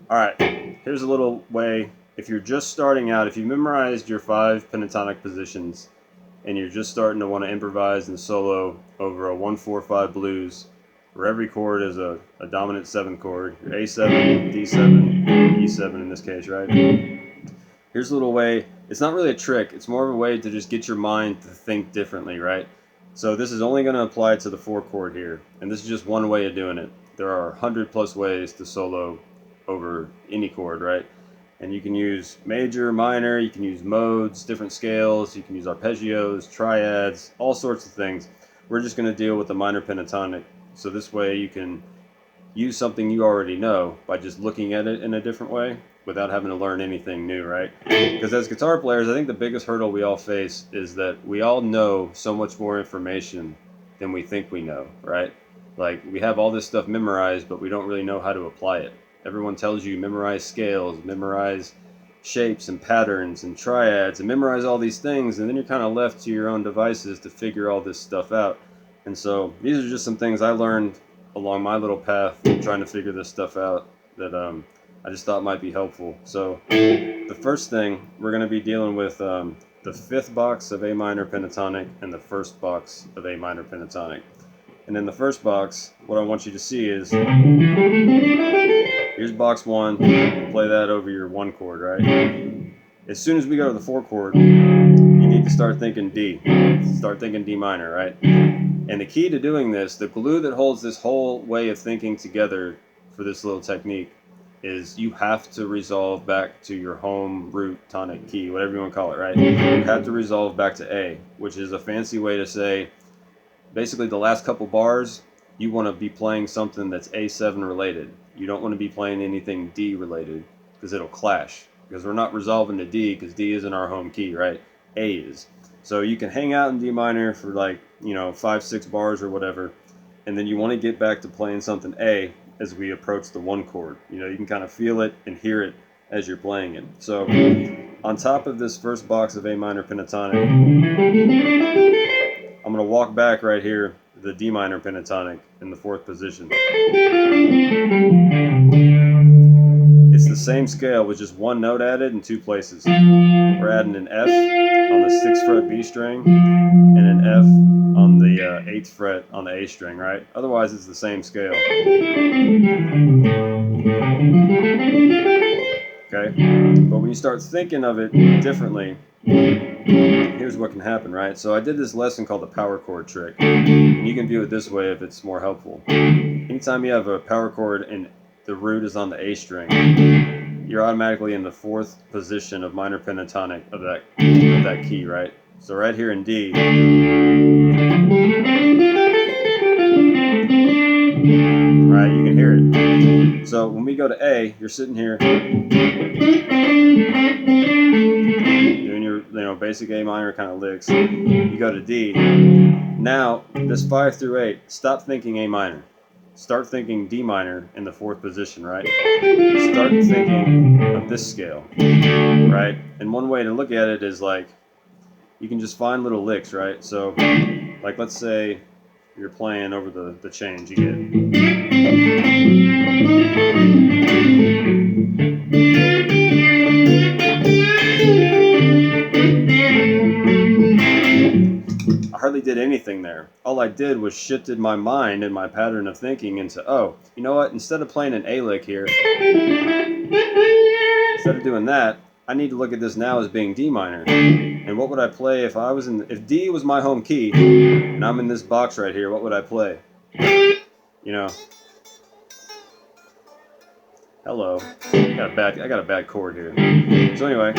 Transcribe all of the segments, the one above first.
Alright, here's a little way, if you're just starting out, if you memorized your 5 pentatonic positions, and you're just starting to want to improvise and solo over a 1-4-5 blues, where every chord is a dominant 7th chord, your A7, D7, E7 in this case, right? Here's a little way, it's not really a trick, it's more of a way to just get your mind to think differently, right? So this is only going to apply to the 4 chord here, and this is just one way of doing it. There are 100+ ways to solo over any chord, right? And you can use major, minor, you can use modes, different scales, you can use arpeggios, triads, all sorts of things. We're just going to deal with the minor pentatonic, so this way you can use something you already know by just looking at it in a different way without having to learn anything new, right? Because as guitar players, I think the biggest hurdle we all face is that we all know so much more information than we think we know, right? Like, we have all this stuff memorized, but we don't really know how to apply it. Everyone tells you memorize scales, memorize shapes and patterns and triads, and memorize all these things, and then you're kind of left to your own devices to figure all this stuff out. And so these are just some things I learned along my little path trying to figure this stuff out that I just thought might be helpful. So the first thing, we're going to be dealing with the 5th box of A minor pentatonic and the 1st box of A minor pentatonic. And in the first box, what I want you to see is, here's box 1, play that over your 1 chord, right? As soon as we go to the 4 chord, you need to start thinking D. Start thinking D minor, right? And the key to doing this, the glue that holds this whole way of thinking together for this little technique, is you have to resolve back to your home root tonic key, whatever you want to call it, right? You have to resolve back to A, which is a fancy way to say, basically the last couple bars, you want to be playing something that's A7 related. You don't want to be playing anything D related, because it'll clash. Because we're not resolving to D, because D isn't our home key, right? A is. So you can hang out in D minor for like, 5-6 bars or whatever, and then you want to get back to playing something A as we approach the 1 chord. You can kind of feel it and hear it as you're playing it. So on top of this first box of A minor pentatonic, I'm going to walk back right here to the D minor pentatonic in the 4th position. It's the same scale with just 1 note added in 2 places. We're adding an F on the 6th fret B string and an F on the 8th fret on the A string, right? Otherwise it's the same scale. Okay? But when you start thinking of it differently, here's what can happen, right? So I did this lesson called the power chord trick, and you can view it this way if it's more helpful. Anytime you have a power chord and the root is on the A string, you're automatically in the 4th position of minor pentatonic of that key, right? So right here in D, right, you can hear it. So when we go to A, you're sitting here doing your basic A minor kind of licks. You go to D. Now this 5 through 8, stop thinking A minor. Start thinking D minor in the 4th position, right? Start thinking of this scale, right? And one way to look at it is like, you can just find little licks, right? So, like let's say you're playing over the change you get. I hardly did anything there. All I did was shifted my mind and my pattern of thinking into, oh, you know what? Instead of playing an A lick here, instead of doing that, I need to look at this now as being D minor. And what would I play if if D was my home key and I'm in this box right here? What would I play? Hello. I got a bad chord here. So anyway,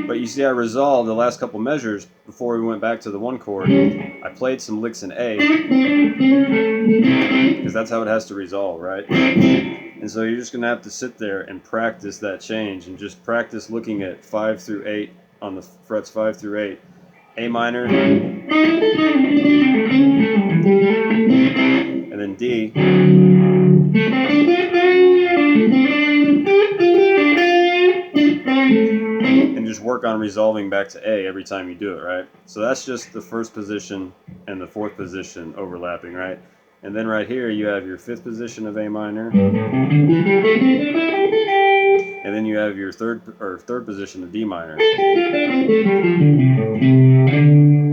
but you see I resolved the last couple measures before we went back to the 1 chord. I played some licks in A, because that's how it has to resolve, right? And so you're just going to have to sit there and practice that change, and just practice looking at 5 through 8 on the frets 5 through 8. A minor, on D, and just work on resolving back to A every time you do it, right? So that's just the first position and the fourth position overlapping, right? And then right here you have your fifth position of A minor, and then you have your third position of D minor,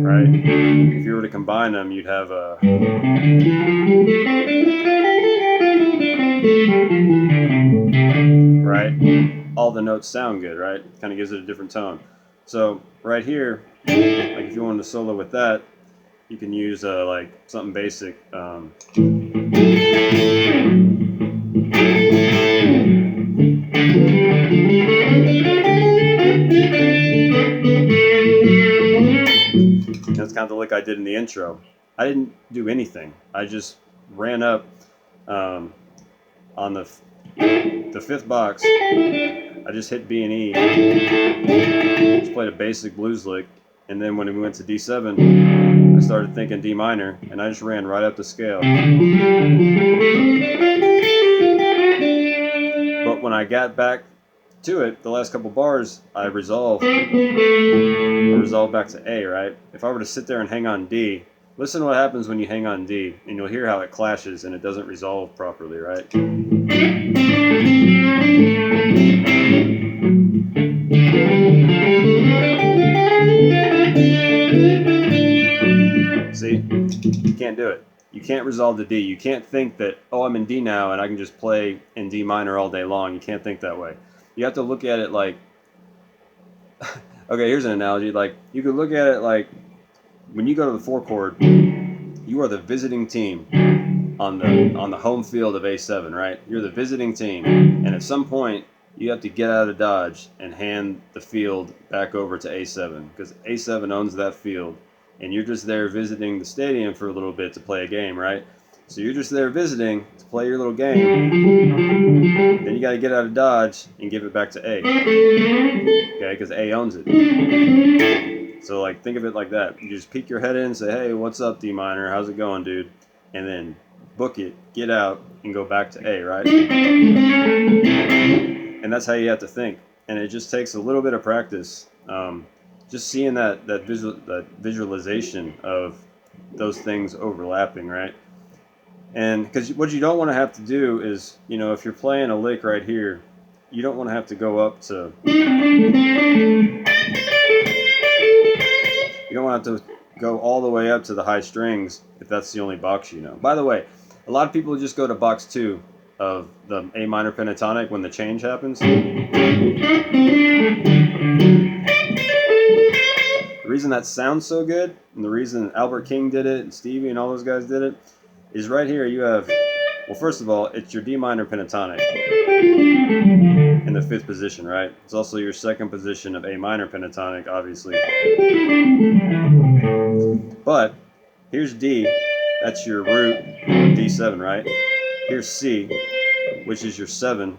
right? If you were to combine them, you'd have a right? All the notes sound good, right? Kind of gives it a different tone. So right here, like if you wanted to solo with that, you can use like something basic. That's kind of the lick I did in the intro. I didn't do anything. I just ran up on the fifth box. I just hit B and E. Just played a basic blues lick, and then when we went to D7, I started thinking D minor, and I just ran right up the scale. But when I got back to it, the last couple bars, I resolved back to A, right? If I were to sit there and hang on D, listen to what happens when you hang on D, and you'll hear how it clashes and it doesn't resolve properly, right? See? You can't do it. You can't resolve the D. You can't think that, oh, I'm in D now and I can just play in D minor all day long. You can't think that way. You have to look at it like, okay, here's an analogy. Like, you could look at it like when you go to the 4 chord, you are the visiting team on the home field of A7, right? You're the visiting team, and at some point you have to get out of Dodge and hand the field back over to A7 because A7 owns that field, and you're just there visiting the stadium for a little bit to play a game, right? So you're just there visiting to play your little game. Then you got to get out of Dodge and give it back to A, okay? Because A owns it. So like think of it like that. You just peek your head in and say, hey, what's up, D minor? How's it going, dude? And then book it, get out, and go back to A, right? And that's how you have to think. And it just takes a little bit of practice. Just seeing that visualization of those things overlapping, right? And because what you don't want to have to do is, you know, if you're playing a lick right here, you don't want to have to go up to, you don't want to have to go all the way up to the high strings if that's the only box you know. By the way, a lot of people just go to box 2 of the A minor pentatonic when the change happens. The reason that sounds so good, and the reason Albert King did it, and Stevie and all those guys did it, is right here you have, well, first of all, it's your D minor pentatonic in the 5th position, right? It's also your 2nd position of A minor pentatonic, obviously. But here's D, that's your root D7, right? Here's C, which is your 7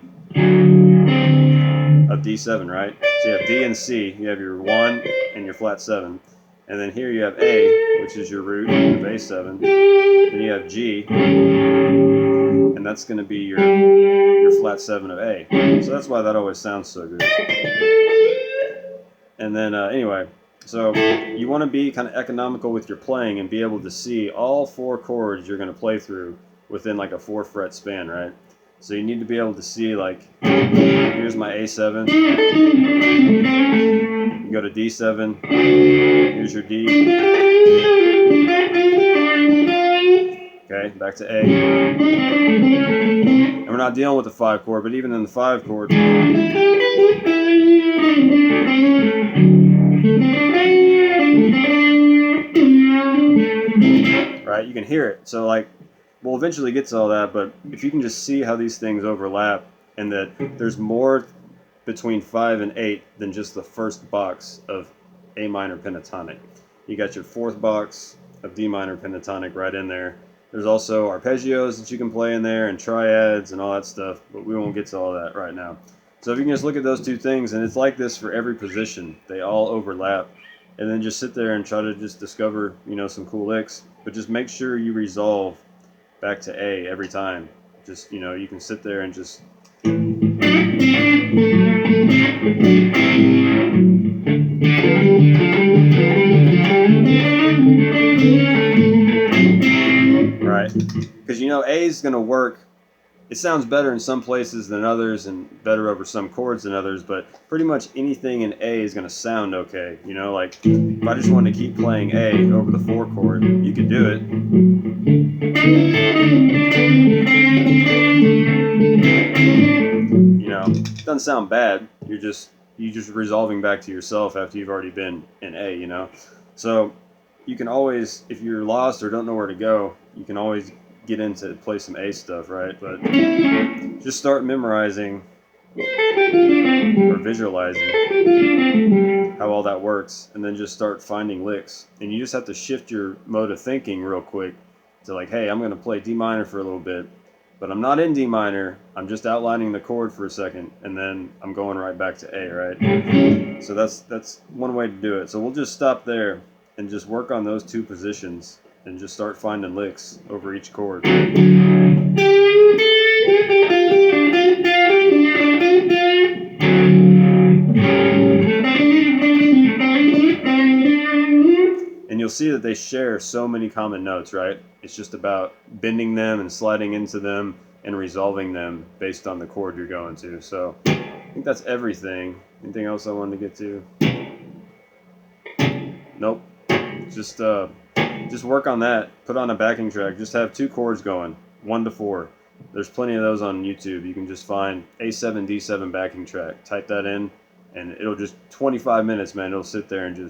of D7, right? So you have D and C, you have your 1 and your flat 7. And then here you have A, which is your root of A7. Then you have G, and that's going to be your flat 7 of A. So that's why that always sounds so good. And then anyway, so you want to be kind of economical with your playing and be able to see all 4 chords you're going to play through within like a 4 fret span, right? So you need to be able to see, like, here's my A7. You go to D7. Here's your D. Okay, back to A. And we're not dealing with the 5 chord, but even in the 5 chord, right, you can hear it. So like, we'll eventually get to all that, but if you can just see how these things overlap and that there's more between 5 and 8 than just the first box of A minor pentatonic. You got your 4th box of D minor pentatonic right in there. There's also arpeggios that you can play in there and triads and all that stuff, but we won't get to all that right now. So if you can just look at those 2 things, and it's like this for every position, they all overlap, and then just sit there and try to just discover, you know, some cool licks, but just make sure you resolve back to A every time. Just, you know, you can sit there and just right, because you know A is going to work. It sounds better in some places than others and better over some chords than others, but pretty much anything in A is going to sound okay. You know, like if I just wanted to keep playing A over the 4 chord, you could do it. You know, it doesn't sound bad. You're just resolving back to yourself after you've already been in A, you know. So you can always, if you're lost or don't know where to go, you can always get into play some A stuff, right? But just start memorizing or visualizing how all that works, and then just start finding licks. And you just have to shift your mode of thinking real quick to like, hey, I'm going to play D minor for a little bit, but I'm not in D minor. I'm just outlining the chord for a second, and then I'm going right back to A, right? So that's one way to do it. So we'll just stop there and just work on those 2 positions and just start finding licks over each chord. And you'll see that they share so many common notes, right? It's just about bending them and sliding into them and resolving them based on the chord you're going to. So I think that's everything. Anything else I wanted to get to? Nope. Just work on that. Put on a backing track. Just have 2 chords going, 1 to 4. There's plenty of those on YouTube. You can just find A7, D7 backing track. Type that in, and it'll just 25 minutes, man. It'll sit there and it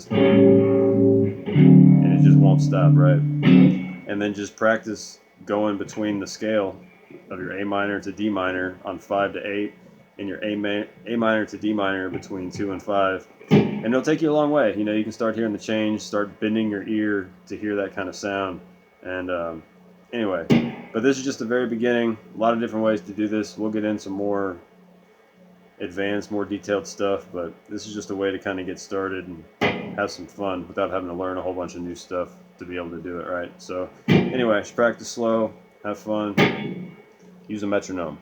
just won't stop, right? And then just practice going between the scale of your A minor to D minor on 5 to 8, and your A minor to D minor between 2 and 5. And it'll take you a long way. You know, you can start hearing the change, start bending your ear to hear that kind of sound. And anyway, but this is just the very beginning. A lot of different ways to do this. We'll get into more advanced, more detailed stuff, but this is just a way to kind of get started and have some fun without having to learn a whole bunch of new stuff to be able to do it right. So anyway, just practice slow, have fun, use a metronome.